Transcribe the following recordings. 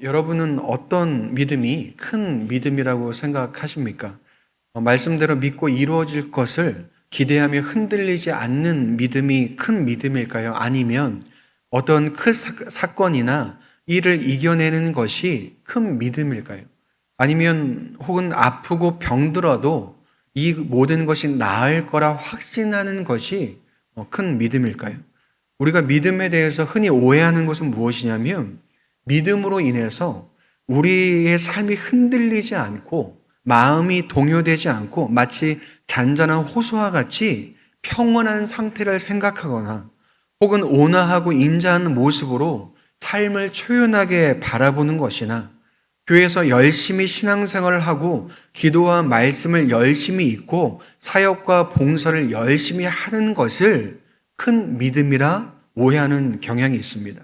여러분은 어떤 믿음이 큰 믿음이라고 생각하십니까? 말씀대로 믿고 이루어질 것을 기대하며 흔들리지 않는 믿음이 큰 믿음일까요? 아니면 어떤 큰 사건이나 일을 이겨내는 것이 큰 믿음일까요? 아니면 혹은 아프고 병들어도 이 모든 것이 나을 거라 확신하는 것이 큰 믿음일까요? 우리가 믿음에 대해서 흔히 오해하는 것은 무엇이냐면 믿음으로 인해서 우리의 삶이 흔들리지 않고 마음이 동요되지 않고 마치 잔잔한 호수와 같이 평온한 상태를 생각하거나 혹은 온화하고 인자한 모습으로 삶을 초연하게 바라보는 것이나 교회에서 열심히 신앙생활을 하고 기도와 말씀을 열심히 읽고 사역과 봉사를 열심히 하는 것을 큰 믿음이라 오해하는 경향이 있습니다.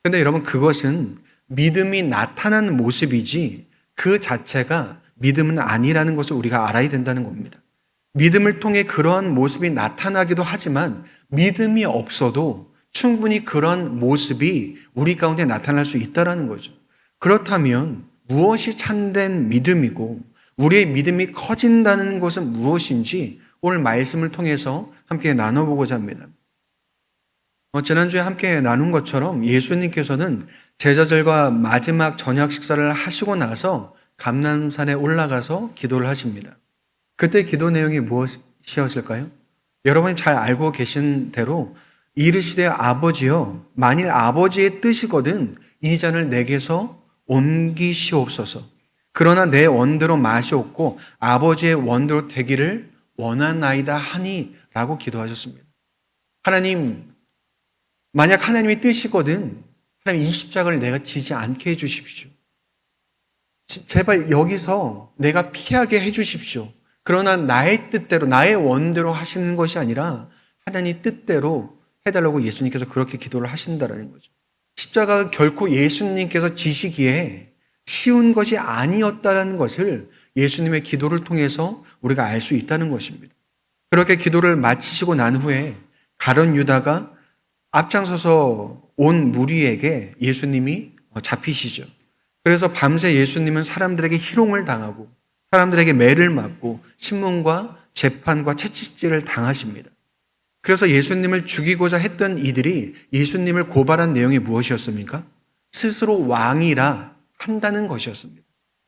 그런데 여러분, 그것은 믿음이 나타나는 모습이지 그 자체가 믿음은 아니라는 것을 우리가 알아야 된다는 겁니다. 믿음을 통해 그러한 모습이 나타나기도 하지만 믿음이 없어도 충분히 그런 모습이 우리 가운데 나타날 수 있다는 거죠. 그렇다면 무엇이 참된 믿음이고 우리의 믿음이 커진다는 것은 무엇인지 오늘 말씀을 통해서 함께 나눠보고자 합니다. 지난주에 함께 나눈 것처럼 예수님께서는 제자들과 마지막 저녁 식사를 하시고 나서 감람산에 올라가서 기도를 하십니다. 그때 기도 내용이 무엇이었을까요? 여러분이 잘 알고 계신 대로 이르시되 아버지여, 만일 아버지의 뜻이거든 이 잔을 내게서 옮기시옵소서. 그러나 내 원대로 마시옵고 아버지의 원대로 되기를 원하나이다 하니 라고 기도하셨습니다. 하나님, 만약 하나님의 뜻이거든 하나님 이 십자가를 내가 지지 않게 해주십시오. 제발 여기서 내가 피하게 해주십시오. 그러나 나의 뜻대로 나의 원대로 하시는 것이 아니라 하나님 뜻대로 해달라고 예수님께서 그렇게 기도를 하신다는 거죠. 십자가가 결코 예수님께서 지시기에 쉬운 것이 아니었다는 것을 예수님의 기도를 통해서 우리가 알 수 있다는 것입니다. 그렇게 기도를 마치시고 난 후에 가룟 유다가 앞장서서 온 무리에게 예수님이 잡히시죠. 그래서 밤새 예수님은 사람들에게 희롱을 당하고 사람들에게 매를 맞고 신문과 재판과 채찍질을 당하십니다. 그래서 예수님을 죽이고자 했던 이들이 예수님을 고발한 내용이 무엇이었습니까? 스스로 왕이라 한다는 것이었습니다.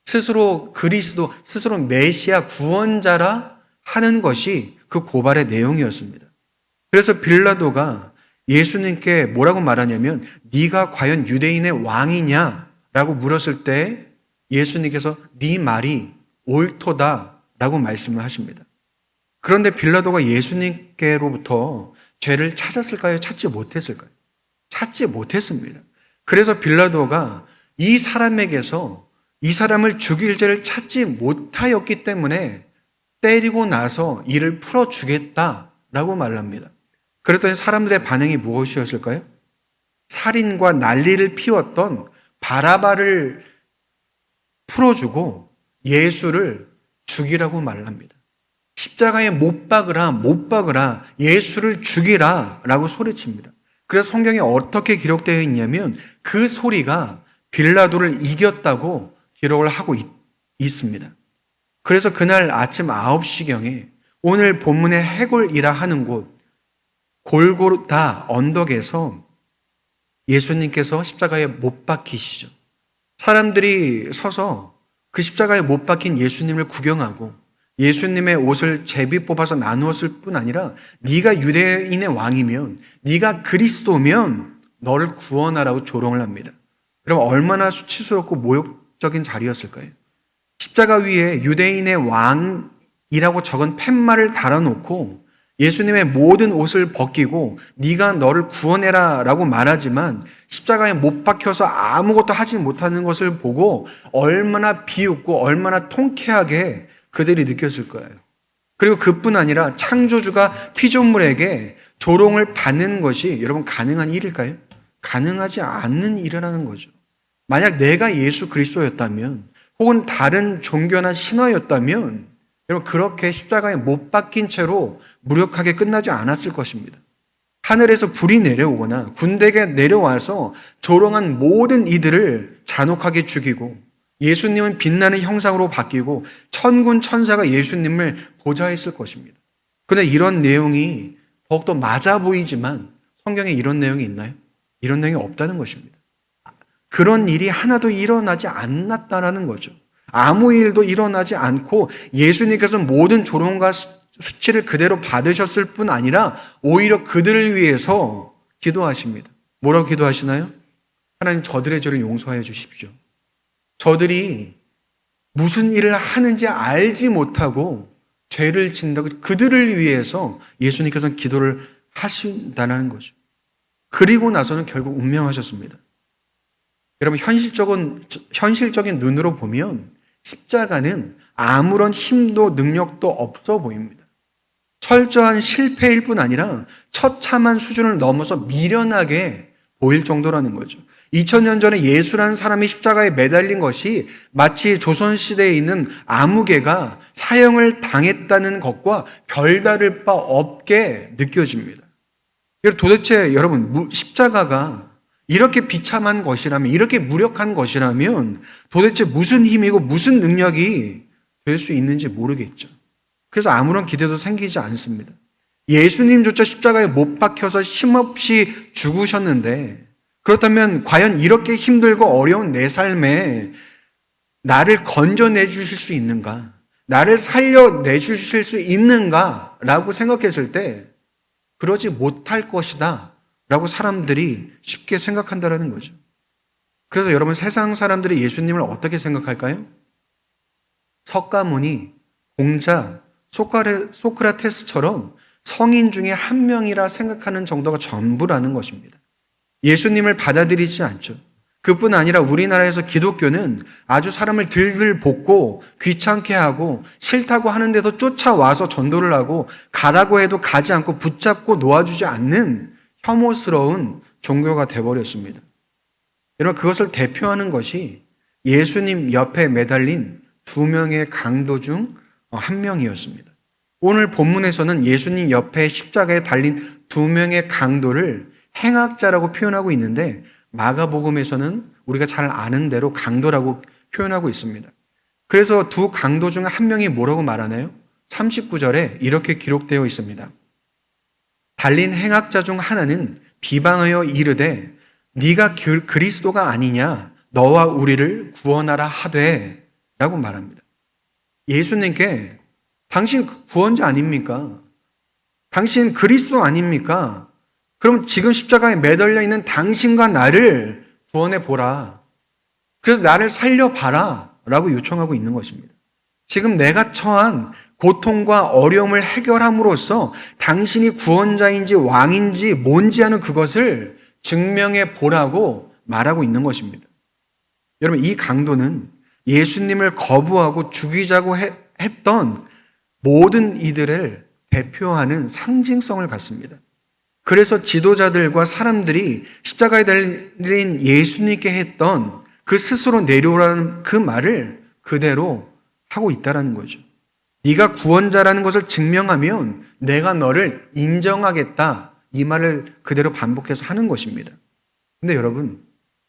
스스로 그리스도, 스스로 메시아 구원자라 하는 것이 그 고발의 내용이었습니다. 그래서 빌라도가 예수님께 뭐라고 말하냐면 네가 과연 유대인의 왕이냐라고 물었을 때 예수님께서 네 말이 옳도다라고 말씀을 하십니다. 그런데 빌라도가 예수님께로부터 죄를 찾았을까요? 찾지 못했을까요? 찾지 못했습니다. 그래서 빌라도가 이 사람에게서 이 사람을 죽일 죄를 찾지 못하였기 때문에 때리고 나서 이를 풀어주겠다라고 말합니다. 그랬더니 사람들의 반응이 무엇이었을까요? 살인과 난리를 피웠던 바라바를 풀어주고 예수를 죽이라고 말합니다. 십자가에 못 박으라, 예수를 죽이라 라고 소리칩니다. 그래서 성경에 어떻게 기록되어 있냐면 그 소리가 빌라도를 이겼다고 기록을 하고 있습니다. 그래서 그날 아침 9시경에 오늘 본문의 해골이라 하는 곳 골고다 언덕에서 예수님께서 십자가에 못 박히시죠. 사람들이 서서 그 십자가에 못 박힌 예수님을 구경하고 예수님의 옷을 제비 뽑아서 나누었을 뿐 아니라 네가 유대인의 왕이면 네가 그리스도면 너를 구원하라고 조롱을 합니다. 그럼 얼마나 수치스럽고 모욕적인 자리였을까요? 십자가 위에 유대인의 왕이라고 적은 팻말을 달아놓고 예수님의 모든 옷을 벗기고 네가 너를 구원해라 라고 말하지만 십자가에 못 박혀서 아무것도 하지 못하는 것을 보고 얼마나 비웃고 얼마나 통쾌하게 그들이 느꼈을 거예요. 그리고 그뿐 아니라 창조주가 피조물에게 조롱을 받는 것이 여러분 가능한 일일까요? 가능하지 않는 일이라는 거죠. 만약 내가 예수 그리스도였다면 혹은 다른 종교나 신화였다면 여러분 그렇게 십자가에 못 박힌 채로 무력하게 끝나지 않았을 것입니다. 하늘에서 불이 내려오거나 군대가 내려와서 조롱한 모든 이들을 잔혹하게 죽이고 예수님은 빛나는 형상으로 바뀌고 천군 천사가 예수님을 보좌했을 것입니다. 그런데 이런 내용이 더욱더 맞아 보이지만 성경에 이런 내용이 있나요? 이런 내용이 없다는 것입니다. 그런 일이 하나도 일어나지 않았다라는 거죠. 아무 일도 일어나지 않고 예수님께서 모든 조롱과 수치를 그대로 받으셨을 뿐 아니라 오히려 그들을 위해서 기도하십니다. 뭐라고 기도하시나요? 하나님, 저들의 죄를 용서하여 주십시오. 저들이 무슨 일을 하는지 알지 못하고 죄를 짓는다고 그들을 위해서 예수님께서는 기도를 하신다는 거죠. 그리고 나서는 결국 운명하셨습니다. 여러분, 현실적인 눈으로 보면 십자가는 아무런 힘도 능력도 없어 보입니다. 철저한 실패일 뿐 아니라 처참한 수준을 넘어서 미련하게 보일 정도라는 거죠. 2000년 전에 예수라는 사람이 십자가에 매달린 것이 마치 조선시대에 있는 아무개가 사형을 당했다는 것과 별다를 바 없게 느껴집니다. 도대체 여러분, 십자가가 이렇게 비참한 것이라면, 이렇게 무력한 것이라면 도대체 무슨 힘이고 무슨 능력이 될 수 있는지 모르겠죠. 그래서 아무런 기대도 생기지 않습니다. 예수님조차 십자가에 못 박혀서 힘없이 죽으셨는데, 그렇다면 과연 이렇게 힘들고 어려운 내 삶에 나를 건져내 주실 수 있는가? 나를 살려내 주실 수 있는가? 라고 생각했을 때 그러지 못할 것이다 라고 사람들이 쉽게 생각한다는 거죠. 그래서 여러분, 세상 사람들이 예수님을 어떻게 생각할까요? 석가모니, 공자, 소크라테스처럼 성인 중에 한 명이라 생각하는 정도가 전부라는 것입니다. 예수님을 받아들이지 않죠. 그뿐 아니라 우리나라에서 기독교는 아주 사람을 들들 볶고 귀찮게 하고 싫다고 하는데도 쫓아와서 전도를 하고 가라고 해도 가지 않고 붙잡고 놓아주지 않는 혐오스러운 종교가 되어버렸습니다. 여러분, 그것을 대표하는 것이 예수님 옆에 매달린 2명의 강도 중 1명이었습니다. 오늘 본문에서는 예수님 옆에 십자가에 달린 2명의 강도를 행악자라고 표현하고 있는데 마가복음에서는 우리가 잘 아는 대로 강도라고 표현하고 있습니다. 그래서 2 강도 중 1명이 뭐라고 말하나요? 39절에 이렇게 기록되어 있습니다. 달린 행악자 중 하나는 비방하여 이르되 네가 그리스도가 아니냐, 너와 우리를 구원하라 하되 라고 말합니다. 예수님께 당신 구원자 아닙니까? 당신 그리스도 아닙니까? 그럼 지금 십자가에 매달려 있는 당신과 나를 구원해 보라. 그래서 나를 살려봐라 라고 요청하고 있는 것입니다. 지금 내가 처한 고통과 어려움을 해결함으로써 당신이 구원자인지 왕인지 뭔지 하는 그것을 증명해 보라고 말하고 있는 것입니다. 여러분, 이 강도는 예수님을 거부하고 죽이자고 했던 모든 이들을 대표하는 상징성을 갖습니다. 그래서 지도자들과 사람들이 십자가에 달린 예수님께 했던 그 스스로 내려오라는 그 말을 그대로 하고 있다는 거죠. 네가 구원자라는 것을 증명하면 내가 너를 인정하겠다. 이 말을 그대로 반복해서 하는 것입니다. 근데 여러분,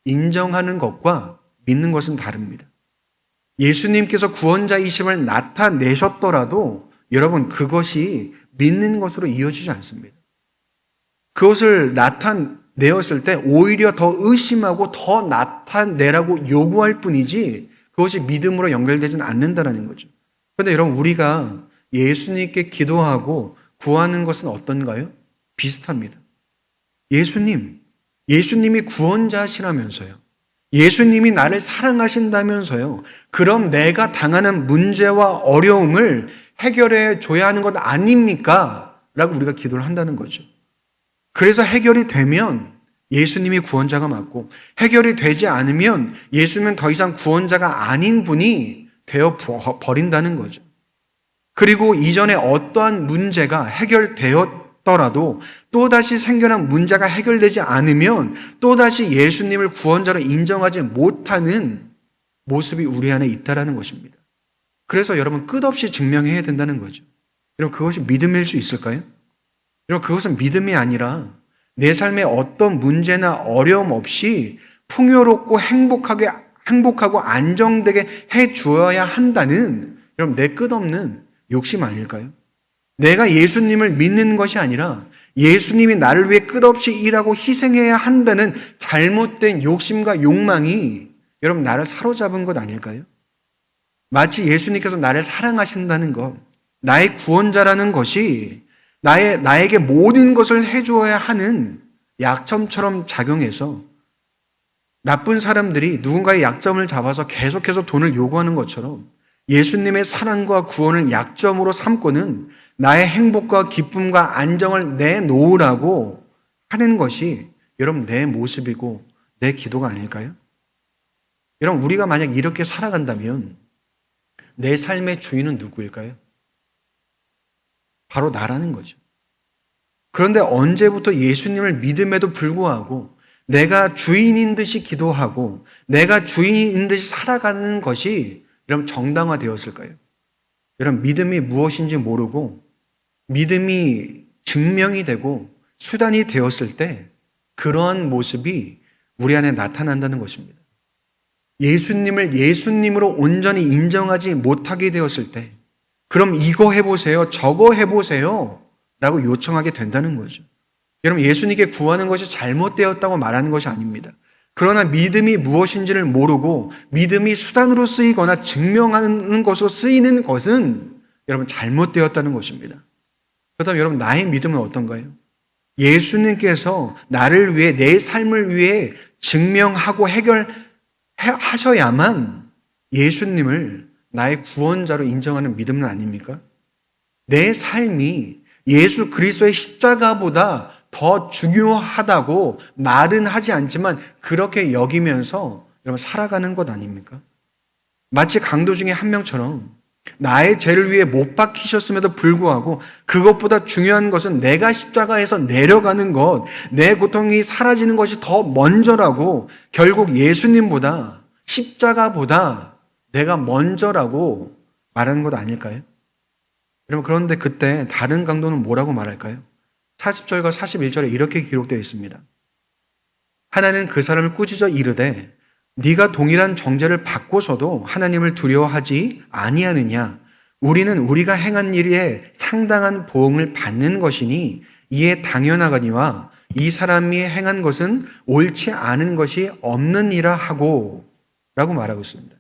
인정하는 것과 믿는 것은 다릅니다. 예수님께서 구원자이심을 나타내셨더라도 여러분, 그것이 믿는 것으로 이어지지 않습니다. 그것을 나타내었을 때 오히려 더 의심하고 더 나타내라고 요구할 뿐이지 그것이 믿음으로 연결되지는 않는다는 거죠. 그런데 여러분, 우리가 예수님께 기도하고 구하는 것은 어떤가요? 비슷합니다. 예수님이 구원자시라면서요. 예수님이 나를 사랑하신다면서요. 그럼 내가 당하는 문제와 어려움을 해결해 줘야 하는 것 아닙니까? 라고 우리가 기도를 한다는 거죠. 그래서 해결이 되면 예수님이 구원자가 맞고, 해결이 되지 않으면 예수님은 더 이상 구원자가 아닌 분이 되어 버린다는 거죠. 그리고 이전에 어떠한 문제가 해결되었더라도 또다시 생겨난 문제가 해결되지 않으면 또다시 예수님을 구원자로 인정하지 못하는 모습이 우리 안에 있다는 것입니다. 그래서 여러분, 끝없이 증명해야 된다는 거죠. 여러분, 그것이 믿음일 수 있을까요? 여러분, 그것은 믿음이 아니라 내 삶에 어떤 문제나 어려움 없이 풍요롭고 행복하고 안정되게 해 주어야 한다는 여러분 내 끝없는 욕심 아닐까요? 내가 예수님을 믿는 것이 아니라 예수님이 나를 위해 끝없이 일하고 희생해야 한다는 잘못된 욕심과 욕망이 여러분 나를 사로잡은 것 아닐까요? 마치 예수님께서 나를 사랑하신다는 것, 나의 구원자라는 것이 나에게 모든 것을 해주어야 하는 약점처럼 작용해서 나쁜 사람들이 누군가의 약점을 잡아서 계속해서 돈을 요구하는 것처럼 예수님의 사랑과 구원을 약점으로 삼고는 나의 행복과 기쁨과 안정을 내놓으라고 하는 것이 여러분 내 모습이고 내 기도가 아닐까요? 여러분 우리가 만약 이렇게 살아간다면 내 삶의 주인은 누구일까요? 바로 나라는 거죠. 그런데 언제부터 예수님을 믿음에도 불구하고 내가 주인인 듯이 기도하고 내가 주인인 듯이 살아가는 것이 여러분 정당화되었을까요? 여러분 믿음이 무엇인지 모르고 믿음이 증명이 되고 수단이 되었을 때 그러한 모습이 우리 안에 나타난다는 것입니다. 예수님을 예수님으로 온전히 인정하지 못하게 되었을 때 그럼 이거 해보세요, 저거 해보세요 라고 요청하게 된다는 거죠. 여러분 예수님께 구하는 것이 잘못되었다고 말하는 것이 아닙니다. 그러나 믿음이 무엇인지를 모르고 믿음이 수단으로 쓰이거나 증명하는 것으로 쓰이는 것은 여러분 잘못되었다는 것입니다. 그렇다면 여러분 나의 믿음은 어떤가요? 예수님께서 나를 위해 내 삶을 위해 증명하고 해결하셔야만 예수님을 나의 구원자로 인정하는 믿음은 아닙니까? 내 삶이 예수 그리스도의 십자가보다 더 중요하다고 말은 하지 않지만 그렇게 여기면서 여러분 살아가는 것 아닙니까? 마치 강도 중에 한 명처럼 나의 죄를 위해 못 박히셨음에도 불구하고 그것보다 중요한 것은 내가 십자가에서 내려가는 것, 내 고통이 사라지는 것이 더 먼저라고 결국 예수님보다 십자가보다 내가 먼저라고 말하는 것 아닐까요? 여러분 그런데 그때 다른 강도는 뭐라고 말할까요? 40절과 41절에 이렇게 기록되어 있습니다. 하나는 그 사람을 꾸짖어 이르되 네가 동일한 정죄를 받고서도 하나님을 두려워하지 아니하느냐? 우리는 우리가 행한 일에 상당한 보응을 받는 것이니 이에 당연하거니와 이 사람이 행한 것은 옳지 않은 것이 없느니라 하고 라고 말하고 있습니다.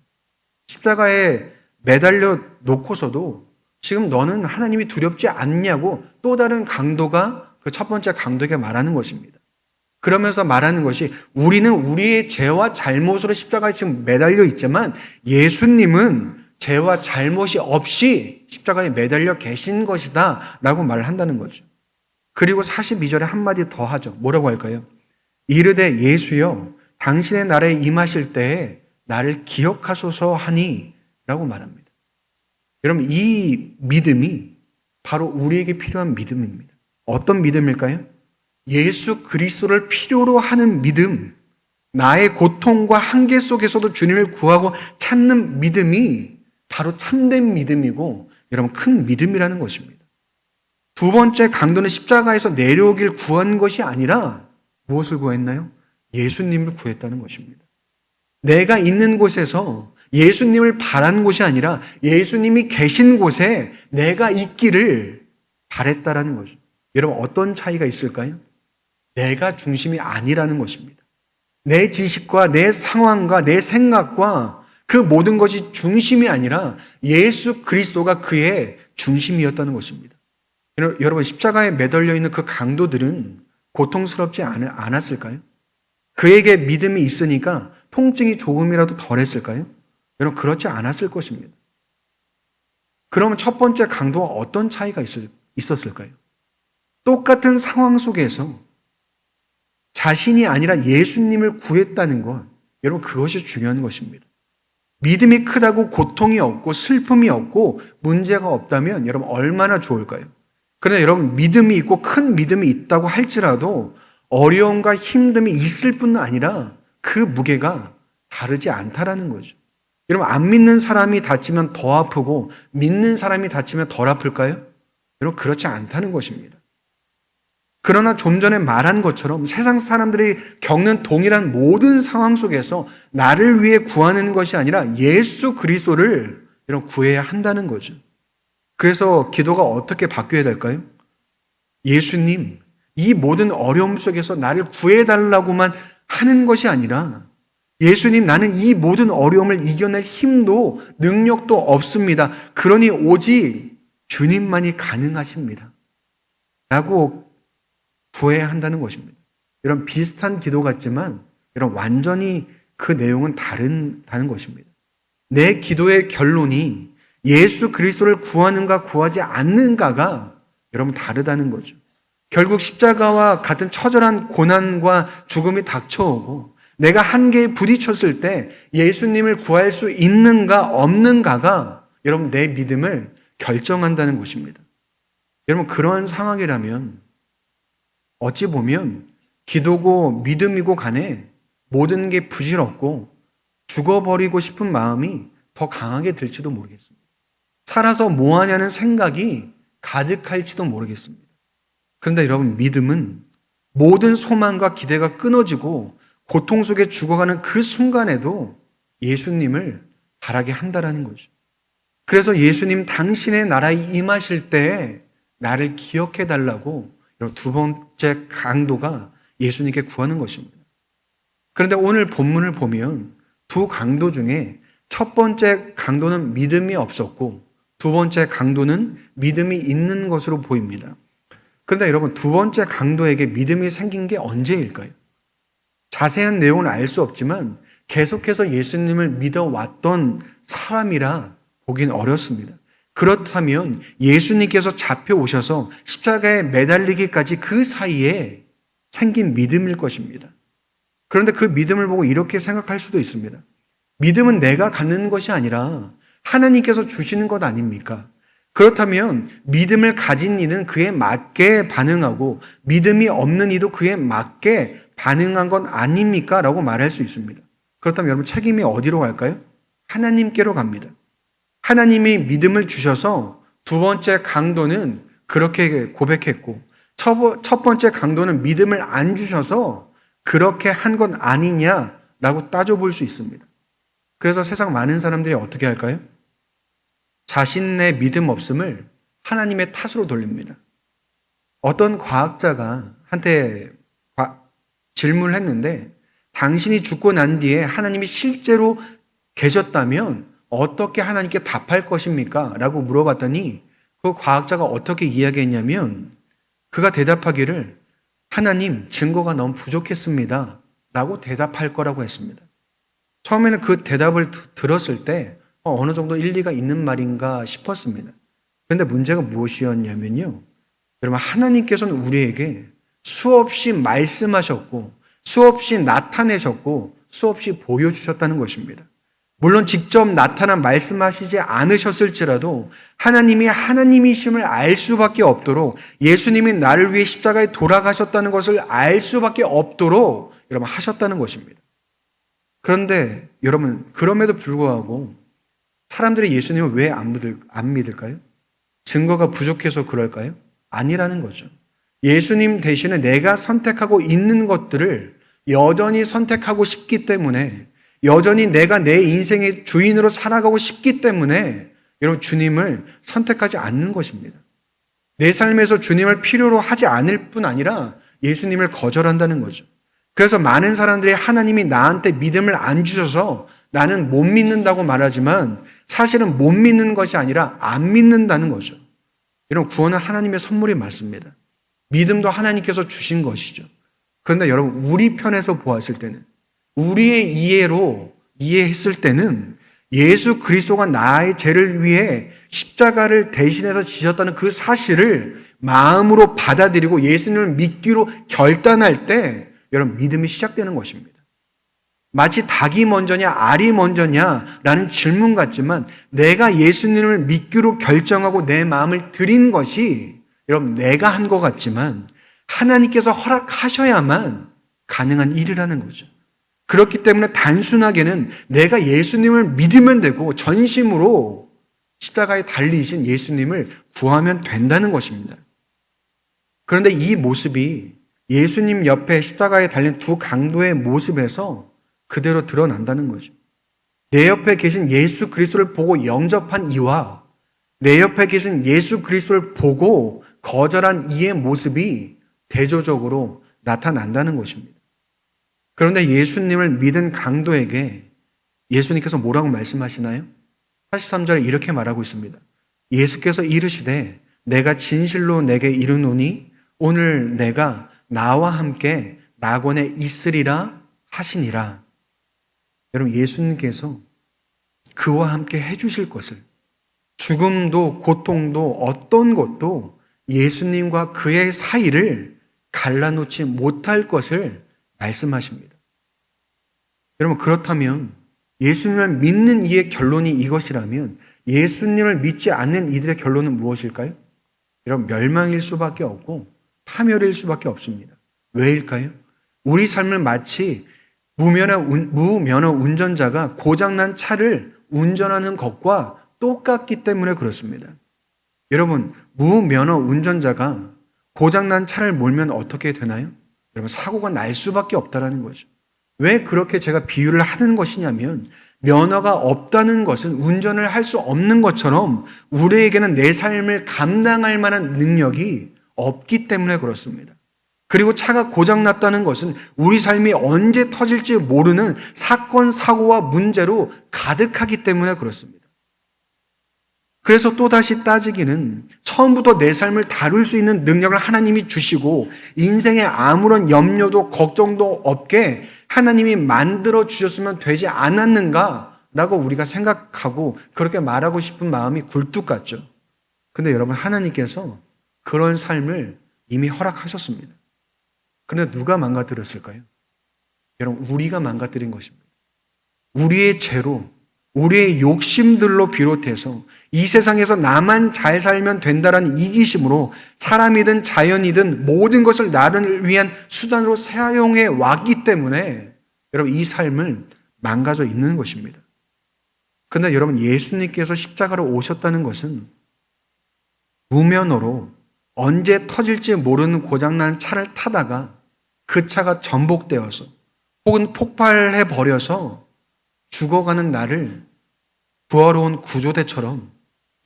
십자가에 매달려 놓고서도 지금 너는 하나님이 두렵지 않냐고 또 다른 강도가 그 첫 번째 강도에게 말하는 것입니다. 그러면서 말하는 것이 우리는 우리의 죄와 잘못으로 십자가에 지금 매달려 있지만 예수님은 죄와 잘못이 없이 십자가에 매달려 계신 것이다 라고 말을 한다는 거죠. 그리고 42절에 한마디 더 하죠. 뭐라고 할까요? 이르되 예수여 당신의 나라에 임하실 때에 나를 기억하소서 하니 라고 말합니다. 여러분 이 믿음이 바로 우리에게 필요한 믿음입니다. 어떤 믿음일까요? 예수 그리스도를 필요로 하는 믿음, 나의 고통과 한계 속에서도 주님을 구하고 찾는 믿음이 바로 참된 믿음이고 여러분 큰 믿음이라는 것입니다. 두 번째 강도는 십자가에서 내려오길 구한 것이 아니라 무엇을 구했나요? 예수님을 구했다는 것입니다. 내가 있는 곳에서 예수님을 바라는 곳이 아니라 예수님이 계신 곳에 내가 있기를 바랬다라는 거죠. 여러분 어떤 차이가 있을까요? 내가 중심이 아니라는 것입니다. 내 지식과 내 상황과 내 생각과 그 모든 것이 중심이 아니라 예수 그리스도가 그의 중심이었다는 것입니다. 여러분 십자가에 매달려 있는 그 강도들은 고통스럽지 않았을까요? 그에게 믿음이 있으니까 통증이 조금이라도 덜했을까요? 여러분 그렇지 않았을 것입니다. 그러면 첫 번째 강도와 어떤 차이가 있었을까요? 똑같은 상황 속에서 자신이 아니라 예수님을 구했다는 것, 여러분 그것이 중요한 것입니다. 믿음이 크다고 고통이 없고 슬픔이 없고 문제가 없다면 여러분 얼마나 좋을까요? 그러나 여러분 믿음이 있고 큰 믿음이 있다고 할지라도 어려움과 힘듦이 있을 뿐 아니라 그 무게가 다르지 않다라는 거죠. 여러분 안 믿는 사람이 다치면 더 아프고 믿는 사람이 다치면 덜 아플까요? 여러분 그렇지 않다는 것입니다. 그러나 좀 전에 말한 것처럼 세상 사람들이 겪는 동일한 모든 상황 속에서 나를 위해 구하는 것이 아니라 예수 그리스도를 이런 구해야 한다는 거죠. 그래서 기도가 어떻게 바뀌어야 될까요? 예수님, 이 모든 어려움 속에서 나를 구해달라고만 하는 것이 아니라 예수님, 나는 이 모든 어려움을 이겨낼 힘도 능력도 없습니다. 그러니 오직 주님만이 가능하십니다. 라고 구해야 한다는 것입니다. 이런 비슷한 기도 같지만 이런 완전히 그 내용은 다른 것입니다. 내 기도의 결론이 예수 그리스도를 구하는가 구하지 않는가가 여러분 다르다는 거죠. 결국 십자가와 같은 처절한 고난과 죽음이 닥쳐오고 내가 한계에 부딪혔을 때 예수님을 구할 수 있는가 없는가가 여러분 내 믿음을 결정한다는 것입니다. 여러분 그러한 상황이라면 어찌 보면 기도고 믿음이고 간에 모든 게 부질없고 죽어버리고 싶은 마음이 더 강하게 들지도 모르겠습니다. 살아서 뭐하냐는 생각이 가득할지도 모르겠습니다. 그런데 여러분 믿음은 모든 소망과 기대가 끊어지고 고통 속에 죽어가는 그 순간에도 예수님을 바라게 한다라는 거죠. 그래서 예수님 당신의 나라에 임하실 때 나를 기억해 달라고 두 번째 강도가 예수님께 구하는 것입니다. 그런데 오늘 본문을 보면 두 강도 중에 첫 번째 강도는 믿음이 없었고 두 번째 강도는 믿음이 있는 것으로 보입니다. 그런데 여러분 두 번째 강도에게 믿음이 생긴 게 언제일까요? 자세한 내용은 알 수 없지만 계속해서 예수님을 믿어왔던 사람이라 보긴 어렵습니다. 그렇다면 예수님께서 잡혀오셔서 십자가에 매달리기까지 그 사이에 생긴 믿음일 것입니다. 그런데 그 믿음을 보고 이렇게 생각할 수도 있습니다. 믿음은 내가 갖는 것이 아니라 하나님께서 주시는 것 아닙니까? 그렇다면 믿음을 가진 이는 그에 맞게 반응하고 믿음이 없는 이도 그에 맞게 반응한 건 아닙니까? 라고 말할 수 있습니다. 그렇다면 여러분 책임이 어디로 갈까요? 하나님께로 갑니다. 하나님이 믿음을 주셔서 두 번째 강도는 그렇게 고백했고 첫 번째 강도는 믿음을 안 주셔서 그렇게 한 건 아니냐라고 따져볼 수 있습니다. 그래서 세상 많은 사람들이 어떻게 할까요? 자신의 믿음 없음을 하나님의 탓으로 돌립니다. 어떤 과학자가 한테 질문을 했는데 당신이 죽고 난 뒤에 하나님이 실제로 계셨다면 어떻게 하나님께 답할 것입니까? 라고 물어봤더니 그 과학자가 어떻게 이야기했냐면 그가 대답하기를 하나님 증거가 너무 부족했습니다 라고 대답할 거라고 했습니다. 처음에는 그 대답을 들었을 때 어느 정도 일리가 있는 말인가 싶었습니다. 그런데 문제가 무엇이었냐면요. 여러분 하나님께서는 우리에게 수없이 말씀하셨고 수없이 나타내셨고 수없이 보여주셨다는 것입니다. 물론 직접 나타나 말씀하시지 않으셨을지라도 하나님이 하나님이심을 알 수밖에 없도록 예수님이 나를 위해 십자가에 돌아가셨다는 것을 알 수밖에 없도록 여러분 하셨다는 것입니다. 그런데 여러분 그럼에도 불구하고 사람들이 예수님을 왜 안 믿을까요? 증거가 부족해서 그럴까요? 아니라는 거죠. 예수님 대신에 내가 선택하고 있는 것들을 여전히 선택하고 싶기 때문에 여전히 내가 내 인생의 주인으로 살아가고 싶기 때문에 여러분 주님을 선택하지 않는 것입니다. 내 삶에서 주님을 필요로 하지 않을 뿐 아니라 예수님을 거절한다는 거죠. 그래서 많은 사람들이 하나님이 나한테 믿음을 안 주셔서 나는 못 믿는다고 말하지만 사실은 못 믿는 것이 아니라 안 믿는다는 거죠. 이런 구원은 하나님의 선물이 맞습니다. 믿음도 하나님께서 주신 것이죠. 그런데 여러분 우리 편에서 보았을 때는 우리의 이해로 이해했을 때는 예수 그리스도가 나의 죄를 위해 십자가를 대신해서 지셨다는 그 사실을 마음으로 받아들이고 예수님을 믿기로 결단할 때 여러분 믿음이 시작되는 것입니다. 마치 닭이 먼저냐 알이 먼저냐라는 질문 같지만 내가 예수님을 믿기로 결정하고 내 마음을 드린 것이 여러분 내가 한 것 같지만 하나님께서 허락하셔야만 가능한 일이라는 거죠. 그렇기 때문에 단순하게는 내가 예수님을 믿으면 되고 전심으로 십자가에 달리신 예수님을 구하면 된다는 것입니다. 그런데 이 모습이 예수님 옆에 십자가에 달린 두 강도의 모습에서 그대로 드러난다는 거죠. 내 옆에 계신 예수 그리스도를 보고 영접한 이와 내 옆에 계신 예수 그리스도를 보고 거절한 이의 모습이 대조적으로 나타난다는 것입니다. 그런데 예수님을 믿은 강도에게 예수님께서 뭐라고 말씀하시나요? 43절에 이렇게 말하고 있습니다. 예수께서 이르시되 내가 진실로 내게 이르노니 오늘 내가 나와 함께 낙원에 있으리라 하시니라. 여러분, 예수님께서 그와 함께 해주실 것을, 죽음도 고통도 어떤 것도 예수님과 그의 사이를 갈라놓지 못할 것을 말씀하십니다. 여러분, 그렇다면 예수님을 믿는 이의 결론이 이것이라면 예수님을 믿지 않는 이들의 결론은 무엇일까요? 여러분, 멸망일 수밖에 없고 파멸일 수밖에 없습니다. 왜일까요? 우리 삶을 마치 무면허 운전자가 고장난 차를 운전하는 것과 똑같기 때문에 그렇습니다. 여러분, 무면허 운전자가 고장난 차를 몰면 어떻게 되나요? 여러분, 사고가 날 수밖에 없다는 거죠. 왜 그렇게 제가 비유를 하는 것이냐면, 면허가 없다는 것은 운전을 할 수 없는 것처럼 우리에게는 내 삶을 감당할 만한 능력이 없기 때문에 그렇습니다. 그리고 차가 고장났다는 것은 우리 삶이 언제 터질지 모르는 사건, 사고와 문제로 가득하기 때문에 그렇습니다. 그래서 또다시 따지기는 처음부터 내 삶을 다룰 수 있는 능력을 하나님이 주시고 인생에 아무런 염려도 걱정도 없게 하나님이 만들어 주셨으면 되지 않았는가라고 우리가 생각하고 그렇게 말하고 싶은 마음이 굴뚝 같죠. 근데 여러분, 하나님께서 그런 삶을 이미 허락하셨습니다. 그런데 누가 망가뜨렸을까요? 여러분, 우리가 망가뜨린 것입니다. 우리의 죄로, 우리의 욕심들로 비롯해서 이 세상에서 나만 잘 살면 된다라는 이기심으로 사람이든 자연이든 모든 것을 나를 위한 수단으로 사용해 왔기 때문에 여러분, 이 삶을 망가져 있는 것입니다. 그런데 여러분, 예수님께서 십자가로 오셨다는 것은 무면허로 언제 터질지 모르는 고장난 차를 타다가 그 차가 전복되어서 혹은 폭발해 버려서 죽어가는 나를 부활해온 구조대처럼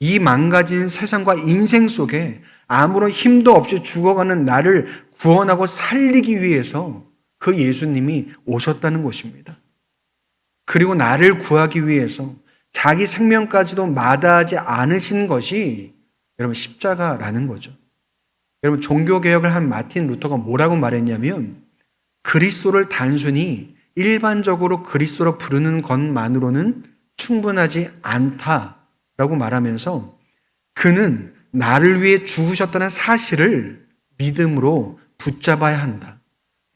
이 망가진 세상과 인생 속에 아무런 힘도 없이 죽어가는 나를 구원하고 살리기 위해서 그 예수님이 오셨다는 것입니다. 그리고 나를 구하기 위해서 자기 생명까지도 마다하지 않으신 것이 여러분, 십자가라는 거죠. 여러분, 종교개혁을 한 마틴 루터가 뭐라고 말했냐면, 그리스도를 단순히 일반적으로 그리스도로 부르는 것만으로는 충분하지 않다라고 말하면서 그는 나를 위해 죽으셨다는 사실을 믿음으로 붙잡아야 한다.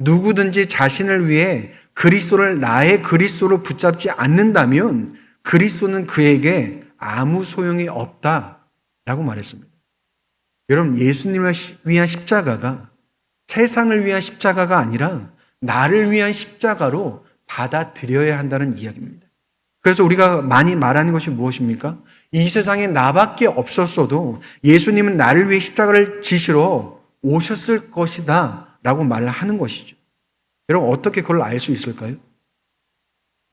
누구든지 자신을 위해 그리스도를 나의 그리스도로 붙잡지 않는다면 그리스도는 그에게 아무 소용이 없다라고 말했습니다. 여러분, 예수님을 위한 십자가가 세상을 위한 십자가가 아니라 나를 위한 십자가로 받아들여야 한다는 이야기입니다. 그래서 우리가 많이 말하는 것이 무엇입니까? 이 세상에 나밖에 없었어도 예수님은 나를 위해 십자가를 지시러 오셨을 것이다 라고 말을 하는 것이죠. 여러분, 어떻게 그걸 알 수 있을까요?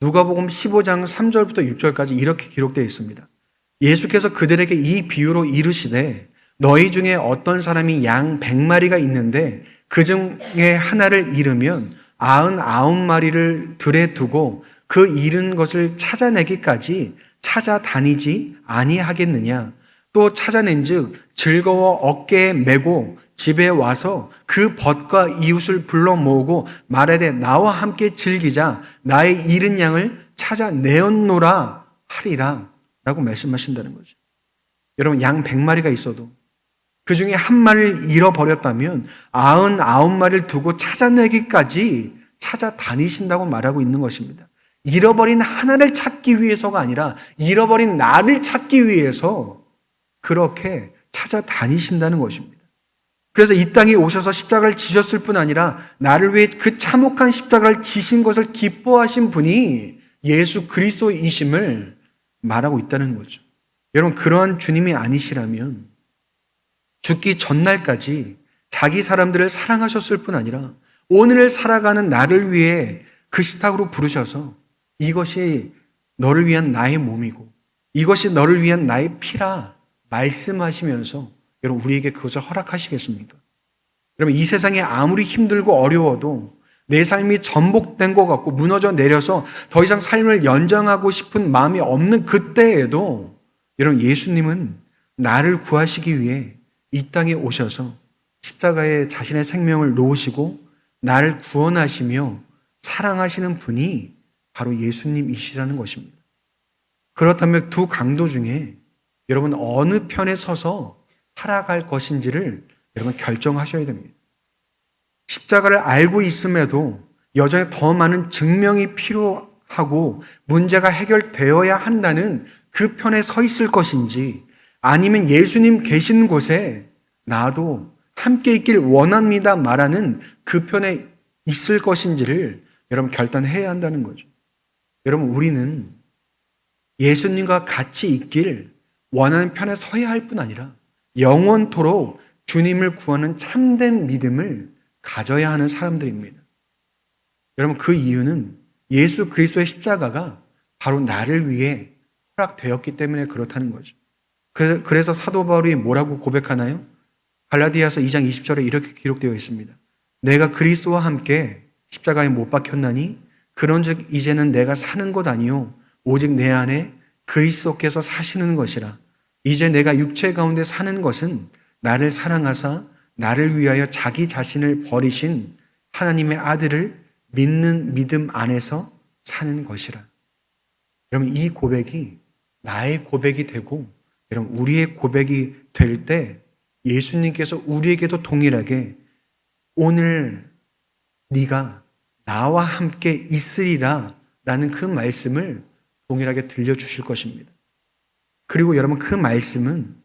누가복음 15장 3절부터 6절까지 이렇게 기록되어 있습니다. 예수께서 그들에게 이 비유로 이르시되 너희 중에 어떤 사람이 양 100마리가 있는데 그 중에 하나를 잃으면 99마리를 들에 두고 그 잃은 것을 찾아내기까지 찾아다니지 아니하겠느냐. 또 찾아낸즉 즐거워 어깨에 메고 집에 와서 그 벗과 이웃을 불러 모으고 말하되 나와 함께 즐기자. 나의 잃은 양을 찾아내었노라 하리라 라고 말씀하신다는 거죠. 여러분, 양 100마리가 있어도 그 중에 한 마리를 잃어버렸다면 99마리를 두고 찾아내기까지 찾아다니신다고 말하고 있는 것입니다. 잃어버린 하나를 찾기 위해서가 아니라 잃어버린 나를 찾기 위해서 그렇게 찾아다니신다는 것입니다. 그래서 이 땅에 오셔서 십자가를 지셨을 뿐 아니라 나를 위해 그 참혹한 십자가를 지신 것을 기뻐하신 분이 예수 그리스도이심을 말하고 있다는 거죠. 여러분, 그러한 주님이 아니시라면 죽기 전날까지 자기 사람들을 사랑하셨을 뿐 아니라 오늘 살아가는 나를 위해 그 식탁으로 부르셔서 이것이 너를 위한 나의 몸이고 이것이 너를 위한 나의 피라 말씀하시면서 여러분 우리에게 그것을 허락하시겠습니까? 여러분 이 세상에 아무리 힘들고 어려워도 내 삶이 전복된 것 같고 무너져 내려서 더 이상 삶을 연장하고 싶은 마음이 없는 그때에도 여러분 예수님은 나를 구하시기 위해 이 땅에 오셔서 십자가에 자신의 생명을 놓으시고 나를 구원하시며 사랑하시는 분이 바로 예수님이시라는 것입니다. 그렇다면 두 강도 중에 여러분 어느 편에 서서 살아갈 것인지를 여러분 결정하셔야 됩니다. 십자가를 알고 있음에도 여전히 더 많은 증명이 필요하고 문제가 해결되어야 한다는 그 편에 서 있을 것인지 아니면 예수님 계신 곳에 나도 함께 있길 원합니다 말하는 그 편에 있을 것인지를 여러분 결단해야 한다는 거죠. 여러분 우리는 예수님과 같이 있길 원하는 편에 서야 할 뿐 아니라 영원토록 주님을 구하는 참된 믿음을 가져야 하는 사람들입니다. 여러분 그 이유는 예수 그리스도의 십자가가 바로 나를 위해 허락되었기 때문에 그렇다는 거죠. 그래서 사도 바울이 뭐라고 고백하나요? 갈라디아서 2장 20절에 이렇게 기록되어 있습니다. 내가 그리스도와 함께 십자가에 못 박혔나니 그런즉 이제는 내가 사는 것 아니요 오직 내 안에 그리스도께서 사시는 것이라. 이제 내가 육체 가운데 사는 것은 나를 사랑하사 나를 위하여 자기 자신을 버리신 하나님의 아들을 믿는 믿음 안에서 사는 것이라. 여러분 이 고백이 나의 고백이 되고 여러분 우리의 고백이 될 때 예수님께서 우리에게도 동일하게 오늘 네가 나와 함께 있으리라 라는 그 말씀을 동일하게 들려주실 것입니다. 그리고 여러분 그 말씀은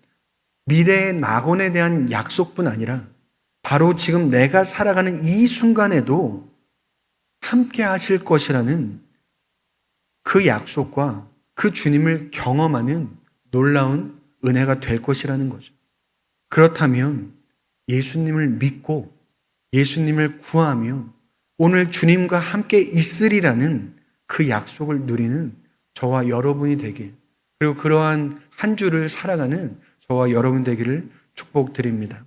미래의 낙원에 대한 약속뿐 아니라 바로 지금 내가 살아가는 이 순간에도 함께 하실 것이라는 그 약속과 그 주님을 경험하는 놀라운 은혜가 될 것이라는 거죠. 그렇다면 예수님을 믿고 예수님을 구하며 오늘 주님과 함께 있으리라는 그 약속을 누리는 저와 여러분이 되길, 그리고 그러한 한 주를 살아가는 저와 여러분 되기를 축복드립니다.